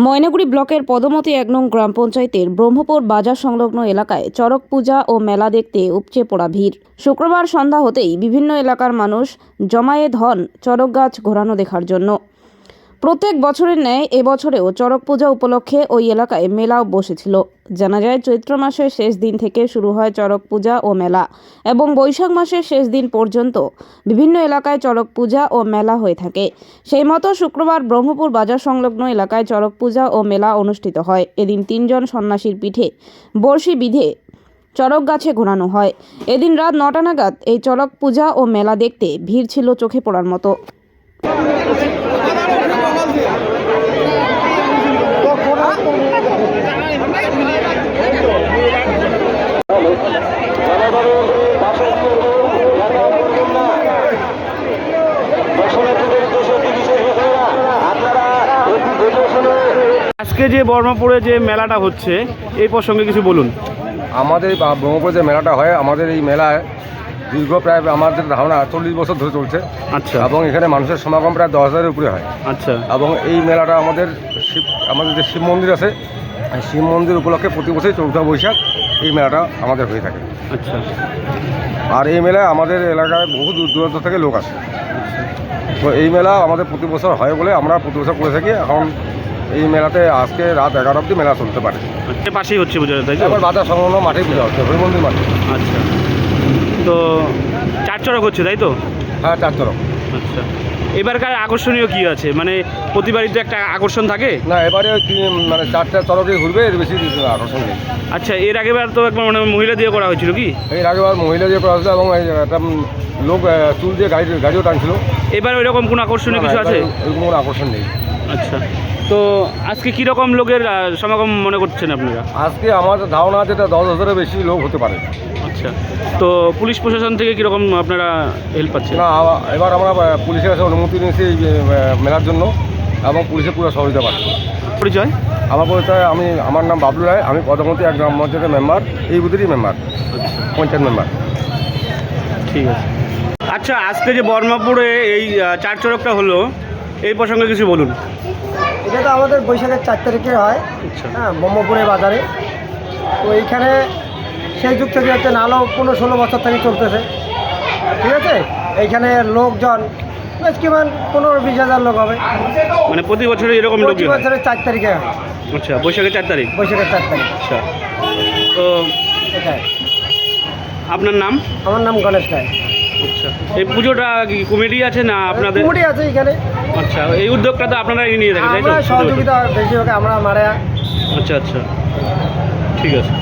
ময়নাগুড়ি ব্লকের পদমতি ১ নং গ্রাম পঞ্চায়েতের ব্রহ্মপুর বাজার সংলগ্ন এলাকায় চড়ক পূজা ও মেলা দেখতে উপচে পড়া ভিড়। শুক্রবার সন্ধ্যা হতেই বিভিন্ন এলাকার মানুষ জমায়েত হন চড়ক গাছ ঘোরানো দেখার জন্য। প্রত্যেক বছরের ন্যায় এবছরেও চড়ক পূজা উপলক্ষে ওই এলাকায় মেলাও বসেছিল। জানা যায়, চৈত্র মাসের শেষ দিন থেকে শুরু হয় চড়ক পূজা ও মেলা এবং বৈশাখ মাসের শেষ দিন পর্যন্ত বিভিন্ন এলাকায় চড়ক পূজা ও মেলা হয়ে থাকে। সেই মতো শুক্রবার ব্রহ্মপুর বাজার সংলগ্ন এলাকায় চড়ক পূজা ও মেলা অনুষ্ঠিত হয়। এদিন 3 জন সন্ন্যাসীর পিঠে বড়শি বিধে চড়ক গাছে ঘোরানো হয়। এদিন রাত 9টা নাগাদ এই চড়ক পূজা ও মেলা দেখতে ভিড় ছিল চোখে পড়ার মতো। আজকে যে ব্রহ্মপুরে যে মেলাটা হচ্ছে এই প্রসঙ্গে কিছু বলুন। আমাদের ব্রহ্মপুরে যে মেলাটা হয়, আমাদের এই মেলায় দীর্ঘ প্রায় আমাদের ধারণা 40 বছর ধরে চলছে। আচ্ছা। এবং এখানে মানুষের সমাগম প্রায় 10,000-এর উপরে হয়। আচ্ছা। এবং এই মেলাটা আমাদের যে শিব মন্দির আছে, শিব মন্দির উপলক্ষে প্রতি বছরই 4ঠা বৈশাখ এই মেলাটা আমাদের হয়ে থাকে। আচ্ছা। আর এই মেলায় আমাদের এলাকায় বহু দূর দূরান্ত থেকে লোক আসে। তো এই মেলা আমাদের প্রতি বছর হয় বলে আমরা প্রতি বছর করে থাকি। এখন এই মেলাতে আজকে রাত 11 অবধি মেলা চলতে পারে। পাশেই হচ্ছে পুজোটা, তাই তো? এবার বাজার সংলগ্ন মাঠে পূজা হচ্ছে, হরি মন্দির মাঠে। আচ্ছা। তো 4 চড়ক হচ্ছে, তাই তো? হ্যাঁ, 4 চড়ক। আচ্ছা। এবারকার আকর্ষণীয় কি আছে? মানে প্রতিবারই তো একটা আকর্ষণ থাকে না, এবারে মানে 4টা চড়কে ঘুরবে, এর বেশি আকর্ষণ নেই। আচ্ছা। এর আগেবার তো একবার মানে মহিলা দিয়ে করা হয়েছিল কি? এর আগেবার মহিলা দিয়ে করা হয়েছিল এবং একটা লোক চুল দিয়ে গাড়িও টানছিল। এবার ওইরকম কোনো আকর্ষণীয় কিছু আছে? ওইরকম কোনো আকর্ষণ নেই। আচ্ছা। তো আজকে কীরকম লোকের সমাগম মনে করছেন আপনারা? আজকে আমার ধারণা যেটা 10,000-এর বেশি লোক হতে পারে। আচ্ছা। তো পুলিশ প্রশাসন থেকে কীরকম আপনারা হেল্প পাচ্ছেন? না, এবার আমরা পুলিশের কাছে অনুমতি নিয়েছি এই মেলার জন্য এবং পুলিশের পুরো সহযোগিতা পাচ্ছি। পরিচয়? আমার পরিচয়, আমার নাম বাবলু রায়। আমি পদমতি 1 গ্রাম পঞ্চায়েতের মেম্বার, এই বুথেরই মেম্বার, পঞ্চায়েত মেম্বার। ঠিক আছে। আচ্ছা, আজকে যে ব্রহ্মপুরে এই 4 চড়কটা হলো, এই প্রসঙ্গে কিছু বলুন। এটা তো আমাদের বৈশাখের 4 তারিখে হয়। আচ্ছা। হ্যাঁ, ব্রহ্মপুরে বাজারে। তো এইখানে সেই যুগ থেকে হচ্ছে নালো 15-16 বছর থেকে চলতেছে। ঠিক আছে। এইখানে লোকজন বেশ কিমান 15-20 হাজার লোক হবে। মানে প্রতি বছরে এরকম লোক? প্রতি বছরের 4 তারিখে হয়। আচ্ছা। বৈশাখের 4 তারিখ? বৈশাখের 4 তারিখ। আচ্ছা। তো এটাই। আপনার নাম? আমার নাম গণেশ রায়। আচ্ছা। এই পুজোটা কি কমিটি আছে না আপনাদের? কমিটি আছে এখানে। আচ্ছা। এই উদ্যোগটা তো আপনারাই নিয়ে থাকেন, তাই তো? আমরা সহযোগিতা বেশিরভাগ আমরা মারা। আচ্ছা আচ্ছা, ঠিক আছে।